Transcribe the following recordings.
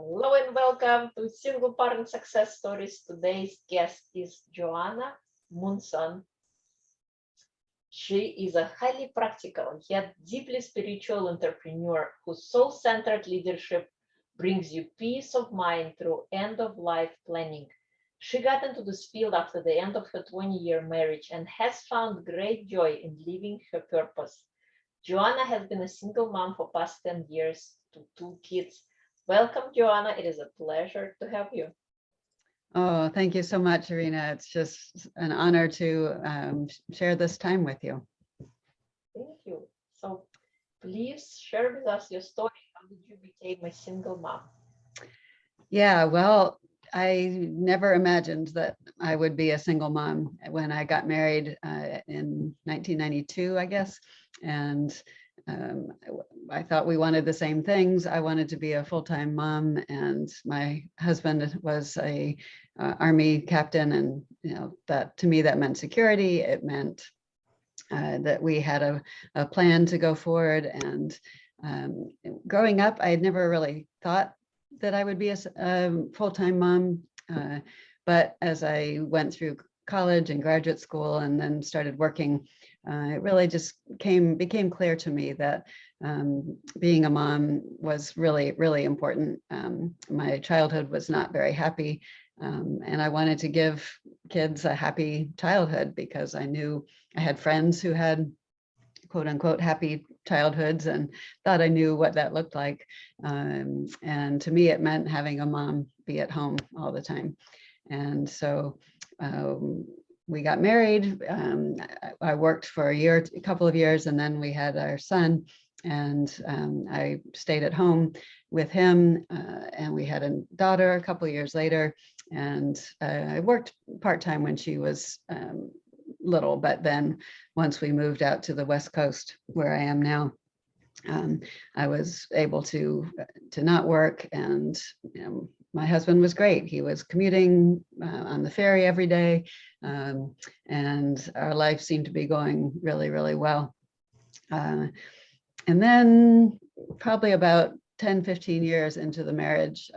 Hello and welcome to Single Parent Success Stories. Today's guest is Johanna Munson. She is a highly practical yet deeply spiritual entrepreneur whose soul-centered leadership brings you peace of mind through end-of-life planning. She got into this field after the end of her 20-year marriage and has found great joy in living her purpose. Johanna has been a single mom for past 10 years to 2 kids. Welcome, Johanna. It is a pleasure to have you. Oh, thank you so much, Irina. It's just an honor to share this time with you. Thank you. So please share with us your story. How did you become a single mom? Yeah, well, I never imagined that I would be a single mom when I got married in 1992, I guess. And I thought we wanted the same things. I wanted to be a full-time mom, and my husband was a Army captain, and that to me that meant security. It meant that we had a plan to go forward. And growing up, I had never really thought that I would be a full-time mom. But as I went through college and graduate school and then started working, it really just became clear to me that being a mom was really, really important. My childhood was not very happy, and I wanted to give kids a happy childhood because I knew I had friends who had quote unquote happy childhoods and thought I knew what that looked like. And to me, it meant having a mom be at home all the time. And so we got married. I worked for a couple of years, and then we had our son, and I stayed at home with him, and we had a daughter a couple of years later. And I worked part-time when she was little, but then once we moved out to the West Coast where I am now, I was able to not work. And my husband was great. He was commuting on the ferry every day, and our life seemed to be going really, really well. And then probably about 10-15 years into the marriage,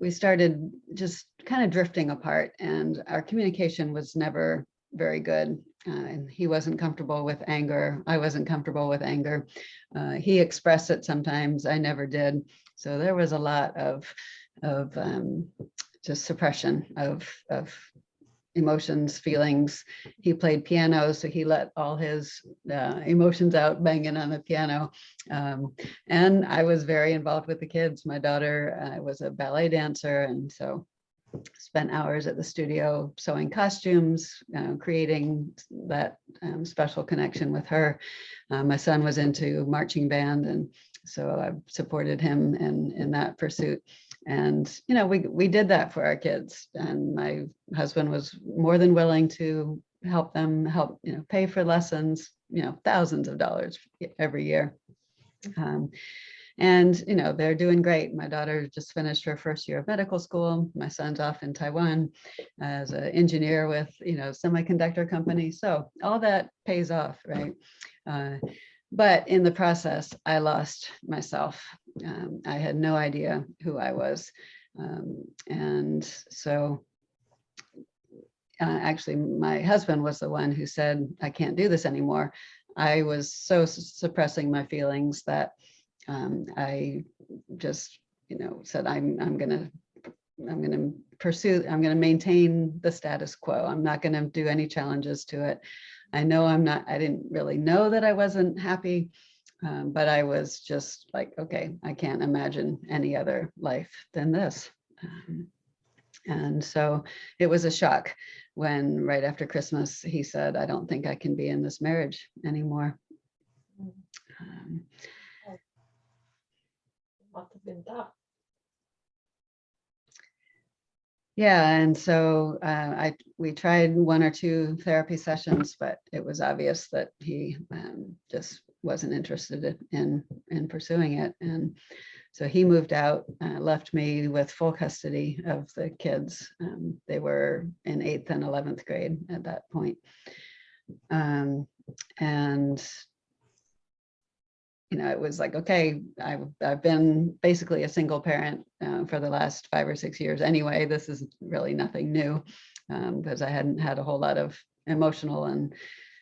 we started just kind of drifting apart, and our communication was never very good. And he wasn't comfortable with anger. I wasn't comfortable with anger. He expressed it sometimes. I never did. So there was a lot of just suppression of emotions, feelings. He played piano, so he let all his emotions out banging on the piano. And I was very involved with the kids. My daughter was a ballet dancer, and so spent hours at the studio sewing costumes, creating that special connection with her. My son was into marching band, and so I supported him in that pursuit. And we did that for our kids, and my husband was more than willing to help them pay for lessons, thousands of dollars every year. And they're doing great. My daughter just finished her first year of medical school. My son's off in Taiwan as an engineer with semiconductor company. So all that pays off, right? But in the process, I lost myself. I had no idea who I was. And so actually, my husband was the one who said, I can't do this anymore. I was so suppressing my feelings that I just, said, I'm going to maintain the status quo. I'm not going to do any challenges to it. I didn't really know that I wasn't happy, but I was just like, okay, I can't imagine any other life than this. And so it was a shock when right after Christmas, he said, I don't think I can be in this marriage anymore. Must have been tough. Yeah, and so we tried 1 or 2 therapy sessions, but it was obvious that he just wasn't interested in pursuing it. And so he moved out, left me with full custody of the kids. They were in 8th and 11th grade at that point. And it was like, okay, I've been basically a single parent for the last 5 or 6 years anyway. This is really nothing new, because I hadn't had a whole lot of emotional and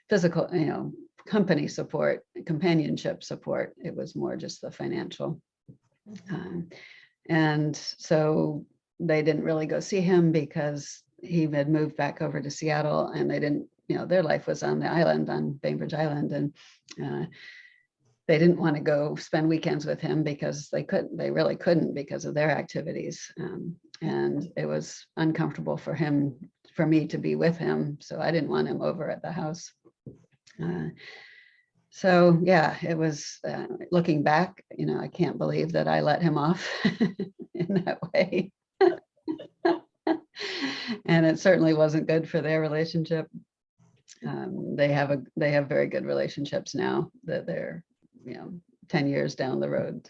physical, company support, companionship support. It was more just the financial. And so they didn't really go see him because he had moved back over to Seattle, and they didn't, their life was on the island, on Bainbridge Island, and they didn't want to go spend weekends with him because they really couldn't because of their activities. And it was uncomfortable for me to be with him. So I didn't want him over at the house. So yeah, it was, looking back, I can't believe that I let him off in that way. And it certainly wasn't good for their relationship. They have very good relationships now that they're 10 years down the road.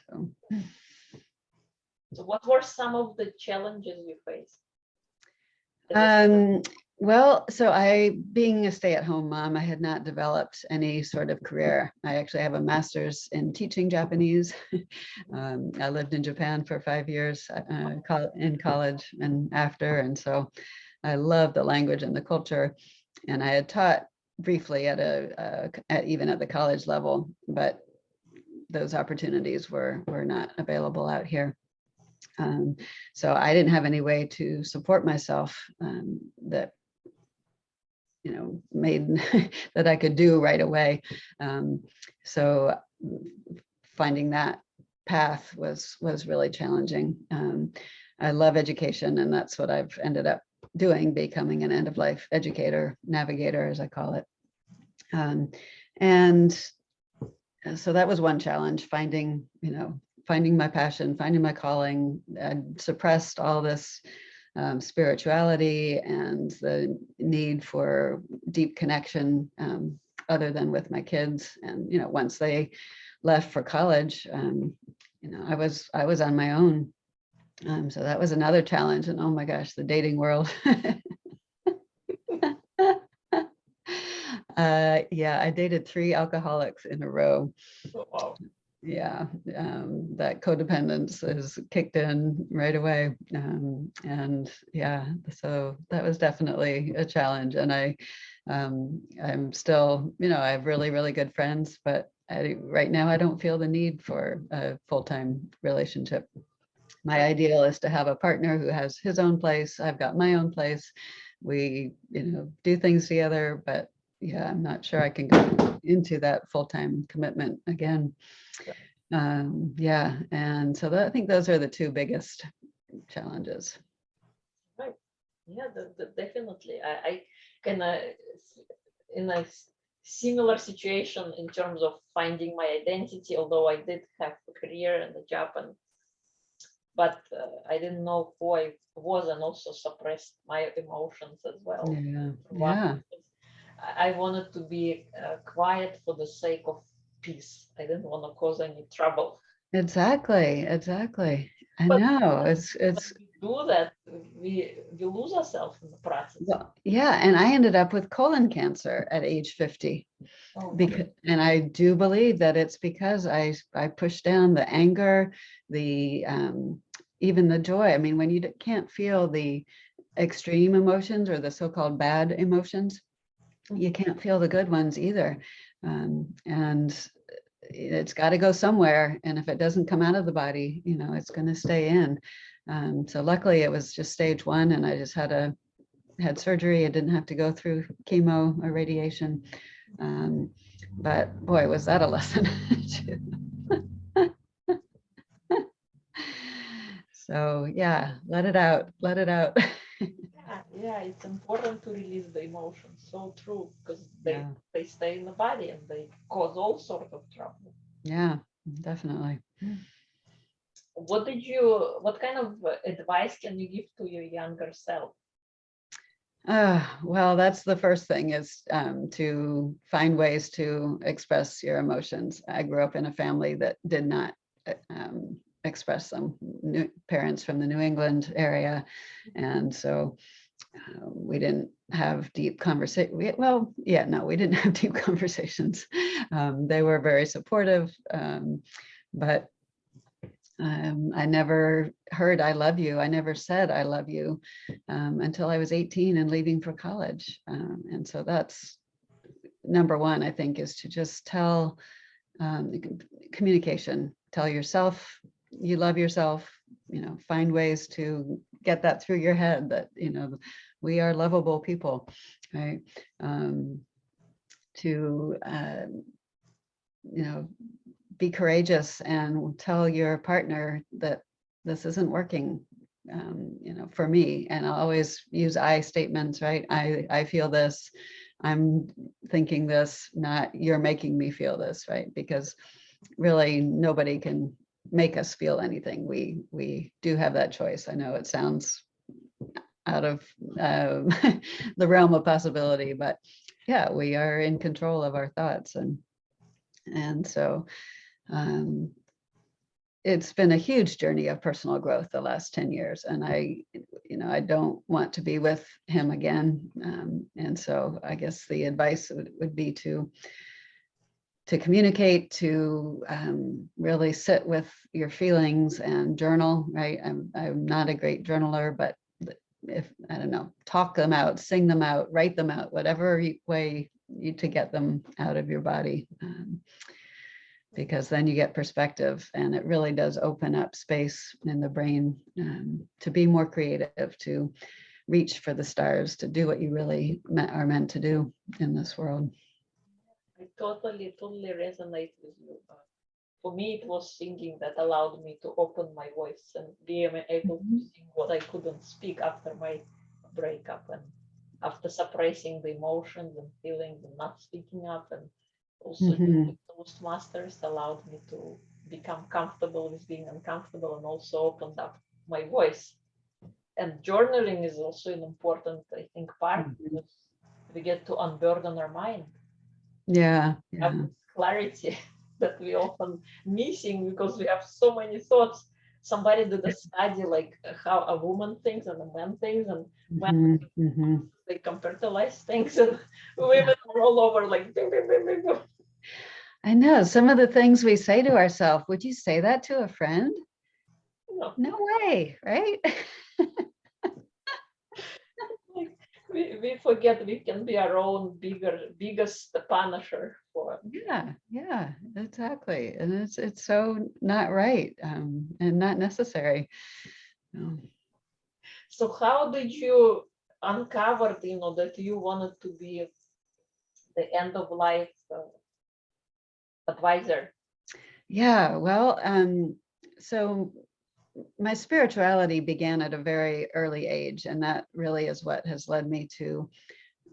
So what were some of the challenges you faced? Well, so being a stay-at-home mom, I had not developed any sort of career. I actually have a master's in teaching Japanese. I lived in Japan for 5 years in college and after, and so I love the language and the culture. And I had taught briefly even at the college level, but those opportunities were not available out here. So I didn't have any way to support myself that made that I could do right away. So finding that path was really challenging. I love education, and that's what I've ended up doing, becoming an end-of-life educator, navigator, as I call it. And so that was one challenge, finding my passion, finding my calling. I'd suppressed all this spirituality and the need for deep connection, other than with my kids. And once they left for college, I was on my own. So that was another challenge. And oh my gosh, the dating world. Yeah, I dated 3 alcoholics in a row. Oh, wow. Yeah, that codependence is kicked in right away. And yeah, so that was definitely a challenge. And I'm still, I have really, really good friends, but right now I don't feel the need for a full-time relationship. My ideal is to have a partner who has his own place. I've got my own place. We, do things together, but yeah, I'm not sure I can go into that full-time commitment again. Yeah, and so I think those are the 2 biggest challenges. Right. Yeah, definitely. I can in a similar situation in terms of finding my identity, although I did have a career and a job, but I didn't know who I was, and also suppressed my emotions as well. Yeah. I wanted to be quiet for the sake of peace. I didn't want to cause any trouble. Exactly. I know it's when we do that, we lose ourselves in the process. Well, yeah, and I ended up with colon cancer at age 50. And I do believe that it's because I pushed down the anger, the even the joy. I mean, when you can't feel the extreme emotions or the so-called bad emotions, you can't feel the good ones either. And it's got to go somewhere. And if it doesn't come out of the body, it's going to stay in. So luckily it was just stage 1, and I just had surgery. I didn't have to go through chemo or radiation. But boy, was that a lesson. So yeah, let it out. Yeah, it's important to release the emotions. So true, because they stay in the body and they cause all sorts of trouble. Yeah, definitely. What kind of advice can you give to your younger self? Well, that's the first thing, is to find ways to express your emotions. I grew up in a family that did not express them, parents from the New England area. And so We didn't have deep conversation. We didn't have deep conversations. They were very supportive, but I never heard "I love you." I never said "I love you" until I was 18 and leaving for college. And so that's number one, I think, is to just tell communication. Tell yourself you love yourself. Find ways to get that through your head that we are lovable people, right? To be courageous and tell your partner that this isn't working, for me. And I'll always use I statements, right? I feel this, I'm thinking this, not you're making me feel this, right? Because really nobody can make us feel anything. We do have that choice. I know it sounds out of the realm of possibility, but yeah, we are in control of our thoughts. And so it's been a huge journey of personal growth the last 10 years. And I don't want to be with him again. And so I guess the advice would be to communicate, to really sit with your feelings and journal, right? I'm not a great journaler, but if, I don't know, talk them out, sing them out, write them out, whatever way to get them out of your body. Because then you get perspective, and it really does open up space in the brain to be more creative, to reach for the stars, to do what you really are meant to do in this world. I totally resonate with you. For me, it was singing that allowed me to open my voice and be able to sing what I couldn't speak after my breakup, and after suppressing the emotions and feelings and not speaking up. And also Toastmasters allowed me to become comfortable with being uncomfortable, and also opened up my voice. And journaling is also an important, I think, part, because we get to unburden our mind. Yeah. Have this clarity that we often missing because we have so many thoughts. Somebody did a study like how a woman thinks and a man thinks, and when they compartmentalize things, and women are all over like bing, bing, bing, bing, bing. I know some of the things we say to ourselves. Would you say that to a friend? No way, right? We forget we can be our own biggest punisher for. Yeah, exactly. And it's so not right, and not necessary. So how did you uncover, that you wanted to be the end of life advisor? Yeah, well, so my spirituality began at a very early age, and that really is what has led me to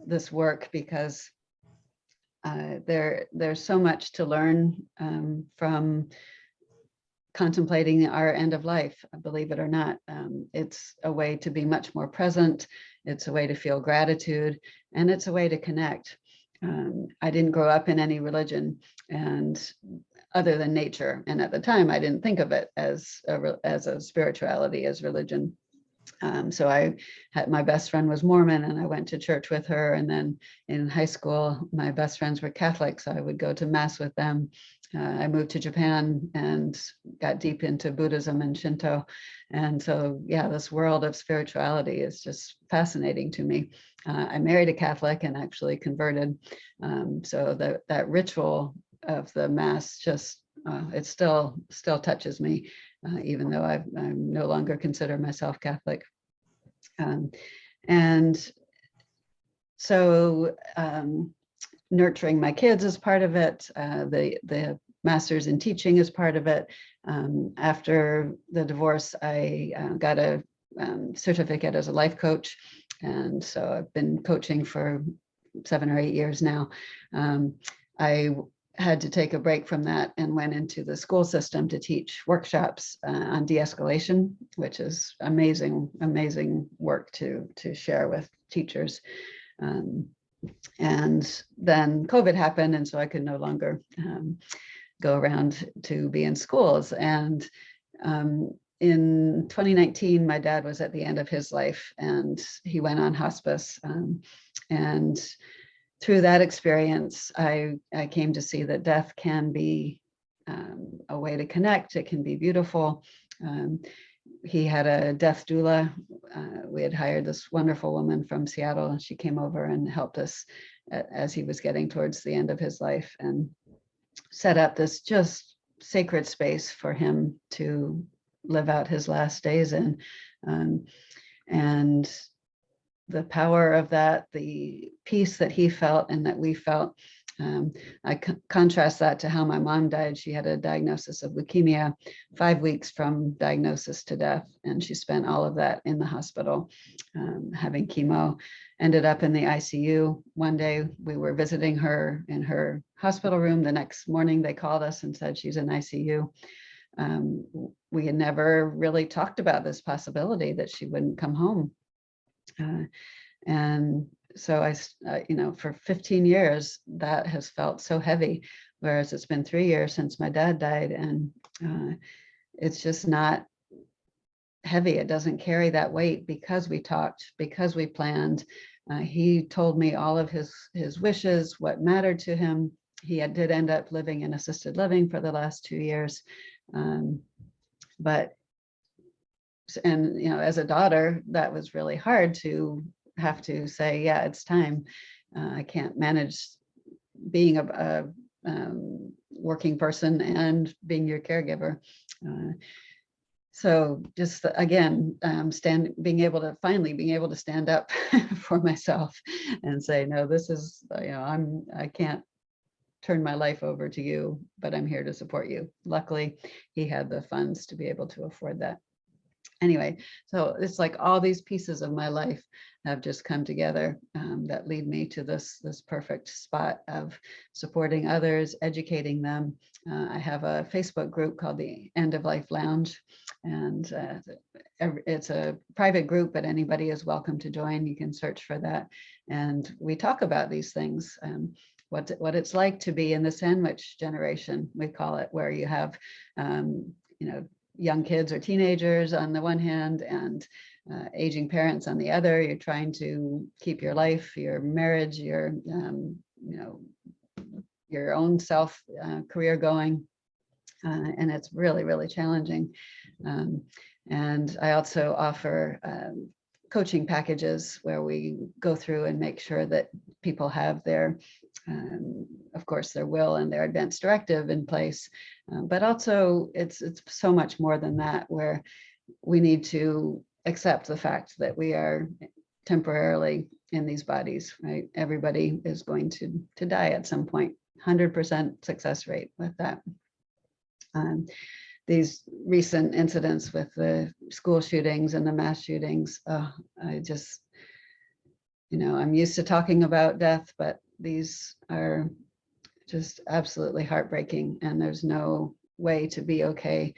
this work, because there's so much to learn from contemplating our end of life, believe it or not. It's a way to be much more present. It's a way to feel gratitude, and it's a way to connect. I didn't grow up in any religion, and other than nature. And at the time, I didn't think of it as a spirituality, as religion. So my best friend was Mormon, and I went to church with her. And then in high school, my best friends were Catholic, so I would go to mass with them. I moved to Japan and got deep into Buddhism and Shinto. And so, yeah, this world of spirituality is just fascinating to me. I married a Catholic and actually converted. So that ritual of the mass just, it still touches me, even though I no longer consider myself Catholic. And so nurturing my kids is part of it. The master's in teaching is part of it. After the divorce, I got a certificate as a life coach. And so I've been coaching for 7 or 8 years now. I had to take a break from that and went into the school system to teach workshops on de-escalation, which is amazing work to share with teachers. And then COVID happened, and so I could no longer go around to be in schools. And in 2019, my dad was at the end of his life and he went on hospice. And through that experience, I came to see that death can be a way to connect. It can be beautiful. He had a death doula. We had hired this wonderful woman from Seattle, and she came over and helped us as he was getting towards the end of his life, and set up this just sacred space for him to live out his last days in. And the power of that, the peace that he felt and that we felt, I contrast that to how my mom died. She had a diagnosis of leukemia 5 weeks from diagnosis to death, and she spent all of that in the hospital having chemo. Ended up in the ICU. One day we were visiting her in her hospital room. The next morning they called us and said she's in ICU. We had never really talked about this possibility that she wouldn't come home. And so for 15 years, that has felt so heavy, whereas it's been 3 years since my dad died, and it's just not heavy. It doesn't carry that weight because we talked, because we planned. He told me all of his wishes, what mattered to him. He did end up living in assisted living for the last 2 years. As a daughter, that was really hard to have to say, yeah, it's time. I can't manage being a working person and being your caregiver. So just again, being able to stand up for myself and say, no, this is, I can't turn my life over to you, but I'm here to support you. Luckily, he had the funds to be able to afford that. Anyway, so it's like all these pieces of my life have just come together that lead me to this perfect spot of supporting others, educating them. I have a Facebook group called the End of Life Lounge, and it's a private group, but anybody is welcome to join. You can search for that, and we talk about these things. What it's like to be in the sandwich generation, we call it, where you have young kids or teenagers on the one hand and aging parents on the other. You're trying to keep your life, your marriage, your own self career going, and it's really, really challenging. And I also offer coaching packages where we go through and make sure that people have their, of course, their will and their advance directive in place. But also it's so much more than that, where we need to accept the fact that we are temporarily in these bodies, right? Everybody is going to die at some point, 100% success rate with that. These recent incidents with the school shootings and the mass shootings, I just, I'm used to talking about death, but these are just absolutely heartbreaking, and there's no way to be okay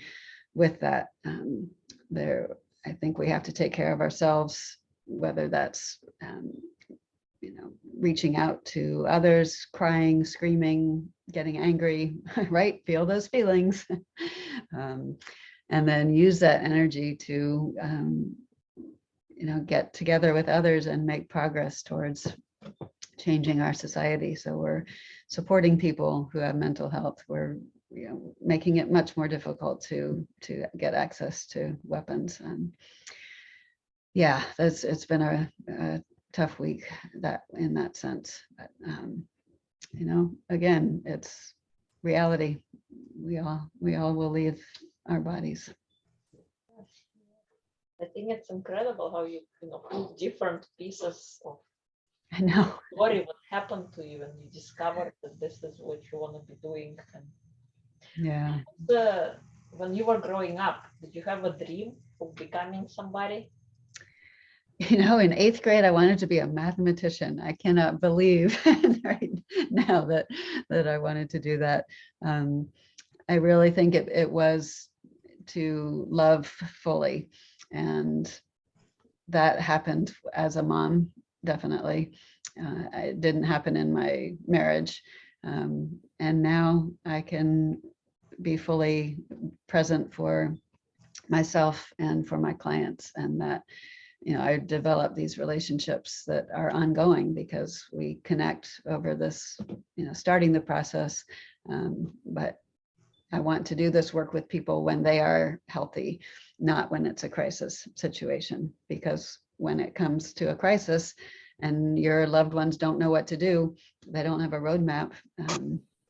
with that. I think we have to take care of ourselves, whether that's reaching out to others, crying, screaming, getting angry, right? Feel those feelings. And then use that energy to get together with others and make progress towards changing our society. So we're supporting people who have mental health. We're making it much more difficult to get access to weapons. Yeah, it's been a tough week in that sense. But again, it's reality. We all will leave our bodies. I think it's incredible how you put different pieces of I know what happened to you, and you discovered that this is what you want to be doing. And yeah. When you were growing up, did you have a dream of becoming somebody? In 8th grade, I wanted to be a mathematician. I cannot believe right now that I wanted to do that. I really think it was to love fully, and that happened as a mom, definitely. It didn't happen in my marriage, and now I can be fully present for myself and for my clients, and that, you know, I develop these relationships that are ongoing because we connect over this, you know, starting the process. But I want to do this work with people when they are healthy, not when it's a crisis situation, because when it comes to a crisis and your loved ones don't know what to do, they don't have a roadmap.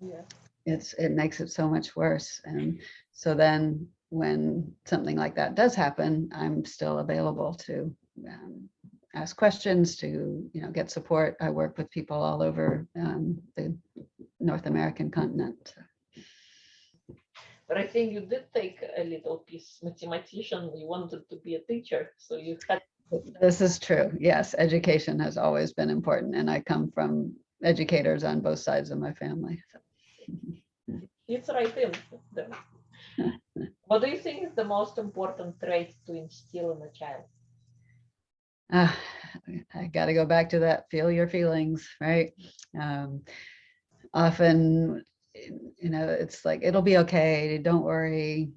Yeah. It makes it so much worse. And so then when something like that does happen, I'm still available to ask questions, to, you know, get support. I work with people all over the North American continent. But I think you did take a little piece, mathematician, you wanted to be a teacher, so you had. This is true. Yes, education has always been important, and I come from educators on both sides of my family. It's right in them. What do you think is the most important trait to instill in a child? I got to go back to that, feel your feelings, right? Often, you know, it's like, it'll be okay, don't worry.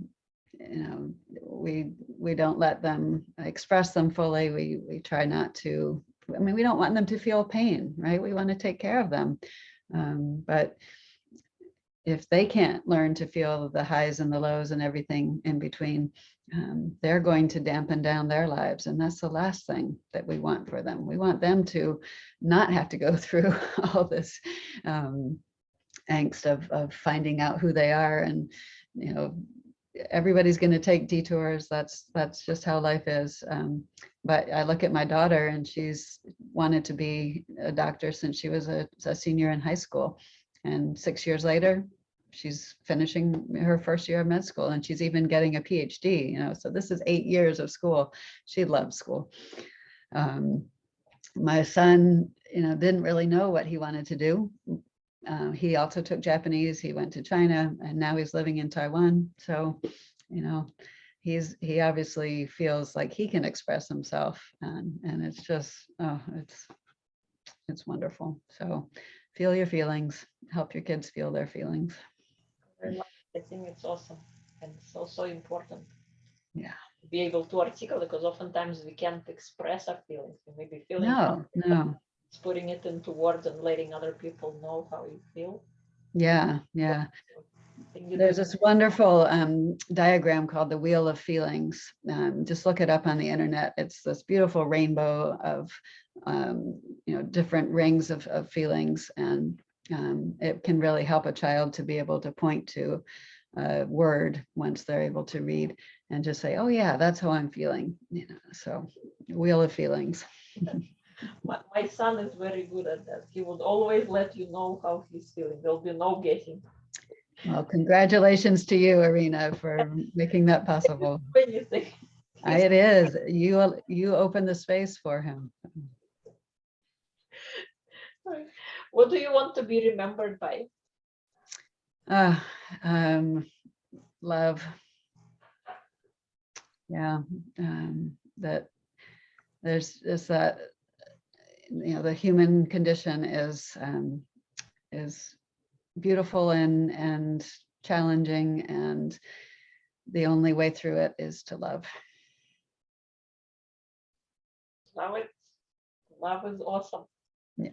You know, we don't let them express them fully. We try not to. I mean, we don't want them to feel pain, right? We want to take care of them. But if they can't learn to feel the highs and the lows and everything in between, they're going to dampen down their lives. And that's the last thing that we want for them. We want them to not have to go through all this angst of finding out who they are. And, you know, everybody's going to take detours. That's just how life is. But I look at my daughter, and she's wanted to be a doctor since she was a senior in high school. And 6 years later, she's finishing her first year of med school, and she's even getting a PhD, you know, so this is 8 years of school. She loves school. My son, you know, didn't really know what he wanted to do. He also took Japanese. He went to China, and now he's living in Taiwan. So, you know, he obviously feels like he can express himself, and it's just, oh, it's wonderful. So feel your feelings, help your kids feel their feelings. I think it's awesome, and so important. Yeah. To be able to articulate, because oftentimes we can't express our feelings. We may be feeling No. It's putting it into words and letting other people know how you feel. Yeah. There's this wonderful diagram called the Wheel of Feelings. Just look it up on the internet. It's this beautiful rainbow of you know, different rings of feelings, and it can really help a child to be able to point to a word once they're able to read and just say, oh yeah, that's how I'm feeling. You know, so Wheel of Feelings. My son is very good at that. He would always let you know how he's feeling. There'll be no guessing. Well, congratulations to you, Irina, for making that possible. It is. You open the space for him. What do you want to be remembered by? Love. Yeah, that there's just that, you know, the human condition is beautiful and challenging, and the only way through it is to love. Love is awesome. Yeah.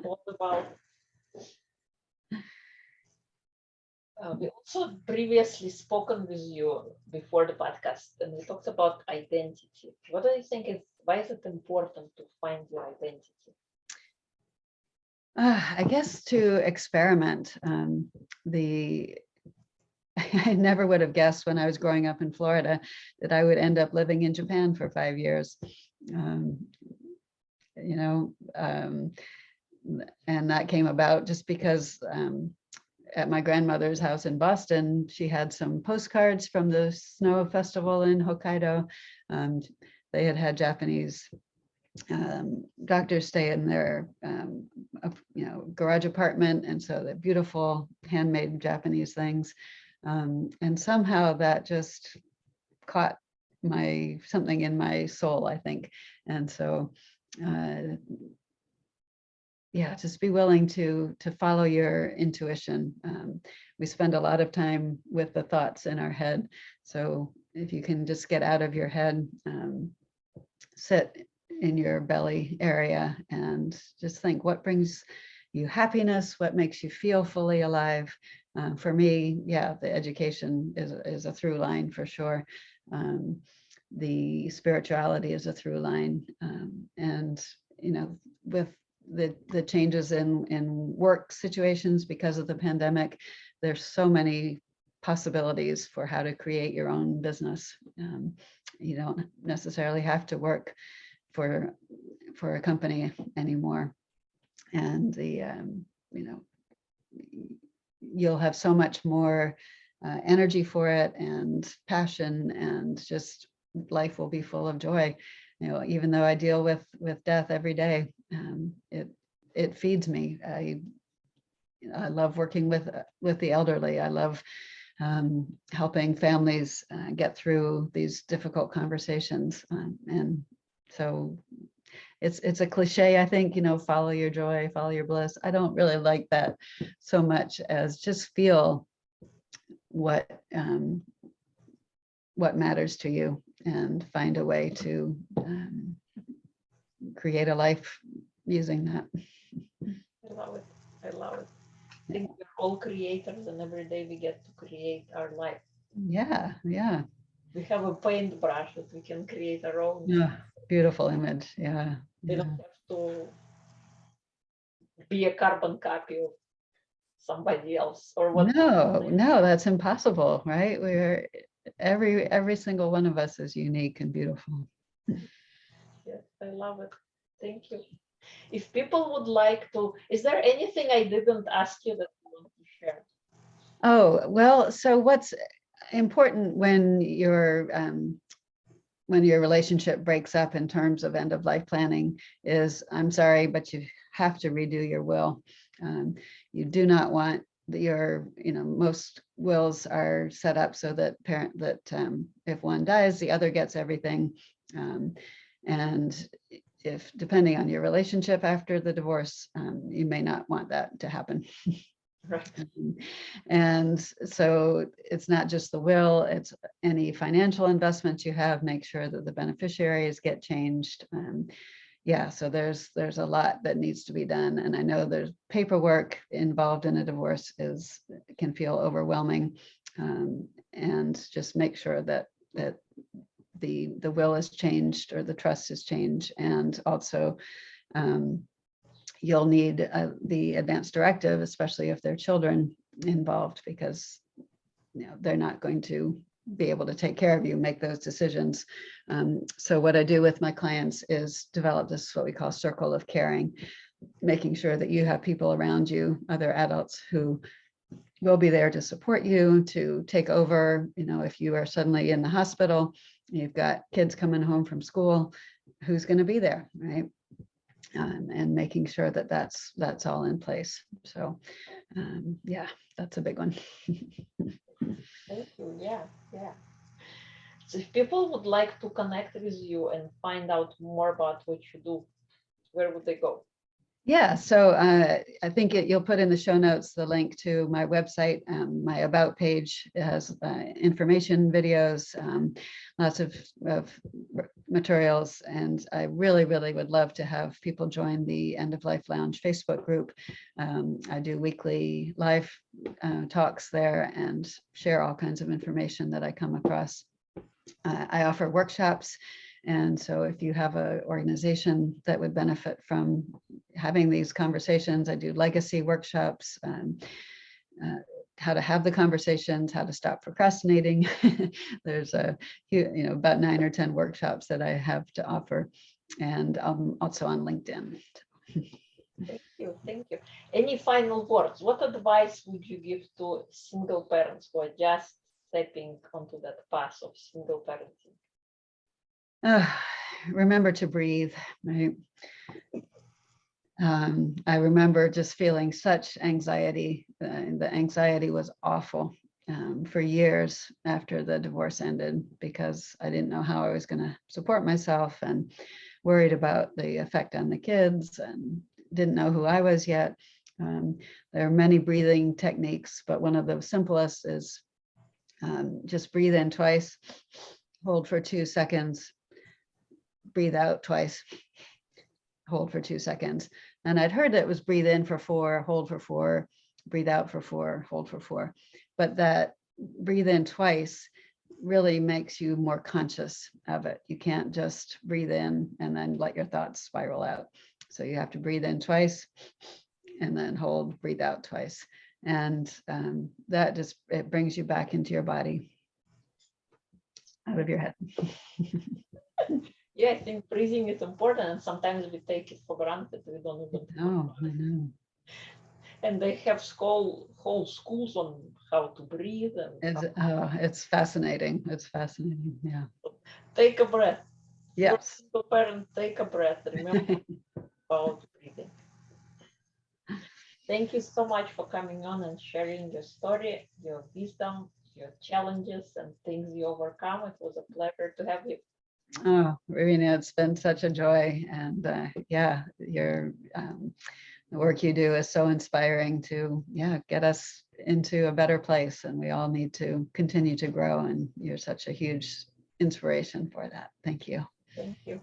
What about? We also previously spoken with you before the podcast, and we talked about identity. What do you think why is it important to find your identity? I guess to experiment. I never would have guessed when I was growing up in Florida that I would end up living in Japan for 5 years. You know, and that came about just because at my grandmother's house in Boston, she had some postcards from the snow festival in Hokkaido. They had Japanese doctors stay in their you know, garage apartment, and so the beautiful handmade Japanese things, and somehow that just caught something in my soul, I think. And so yeah, just be willing to follow your intuition. We spend a lot of time with the thoughts in our head. So if you can just get out of your head, sit in your belly area and just think what brings you happiness, what makes you feel fully alive. For me, yeah, the education is a through line for sure. The spirituality is a through line. And, you know, with the changes in work situations because of the pandemic, there's so many possibilities for how to create your own business. You don't necessarily have to work for a company anymore. And the, you know, you'll have so much more energy for it and passion, and just life will be full of joy. You know, even though I deal with death every day, it feeds me. I love working with the elderly. I love helping families get through these difficult conversations. And so it's a cliche, I think, you know, follow your joy, follow your bliss. I don't really like that so much as just feel what matters to you and find a way to create a life using that. I love it. I love it. I think we're all creators, and every day we get to create our life. Yeah, yeah. We have a paintbrush that we can create our own. Yeah, beautiful image. Yeah. We Yeah. don't have to be a carbon copy of somebody else or what. No, that's impossible, right? We're every single one of us is unique and beautiful. Yes, I love it. Thank you. If people would like to, is there anything I didn't ask you that you want to share? Oh, well, so what's important when your relationship breaks up in terms of end of life planning is, I'm sorry, but you have to redo your will. You do not want your, you know, most wills are set up so that if one dies, the other gets everything. And if, depending on your relationship after the divorce, you may not want that to happen. Right. And so it's not just the will, it's any financial investments you have, make sure that the beneficiaries get changed. Yeah, so there's a lot that needs to be done. And I know there's paperwork involved in a divorce can feel overwhelming. And just make sure that the will is changed or the trust is changed. And also you'll need the advance directive, especially if there are children involved, because you know they're not going to be able to take care of you, make those decisions. So what I do with my clients is develop this, what we call circle of caring, making sure that you have people around you, other adults who will be there to support you, to take over. You know, if you are suddenly in the hospital, you've got kids coming home from school, who's going to be there, right? And making sure that that's all in place. So yeah, that's a big one. Thank you. Yeah, yeah. So if people would like to connect with you and find out more about what you do, where would they go? Yeah, so I think you'll put in the show notes the link to my website. My about page has information, videos, lots of materials, and I really would love to have people join the End of Life Lounge Facebook group. I do weekly live talks there and share all kinds of information that I come across. I offer workshops. And so if you have an organization that would benefit from having these conversations, I do legacy workshops, how to have the conversations, how to stop procrastinating. There's about 9 or 10 workshops that I have to offer, and I'm also on LinkedIn. Thank you. Thank you. Any final words? What advice would you give to single parents who are just stepping onto that path of single parenting? Remember to breathe, right? I remember just feeling such anxiety. The anxiety was awful for years after the divorce ended, because I didn't know how I was going to support myself and worried about the effect on the kids and didn't know who I was yet. There are many breathing techniques, but one of the simplest is just breathe in twice, hold for 2 seconds, breathe out twice, hold for 2 seconds. And I'd heard that it was breathe in for 4, hold for 4, breathe out for 4, hold for 4. But that breathe in twice really makes you more conscious of it. You can't just breathe in and then let your thoughts spiral out. So you have to breathe in twice and then hold, breathe out twice. And that just, it brings you back into your body, out of your head. Yeah, I think breathing is important, and sometimes we take it for granted. We don't even. Oh, I know. And they have whole schools on how to breathe. And It's fascinating. It's fascinating. Yeah. take a breath. Yes. For parent, take a breath. Remember about breathing. Thank you so much for coming on and sharing your story, your wisdom, your challenges, and things you overcome. It was a pleasure to have you. Oh, Irina, it's been such a joy. And yeah, your the work you do is so inspiring to, get us into a better place. And we all need to continue to grow. And you're such a huge inspiration for that. Thank you. Thank you.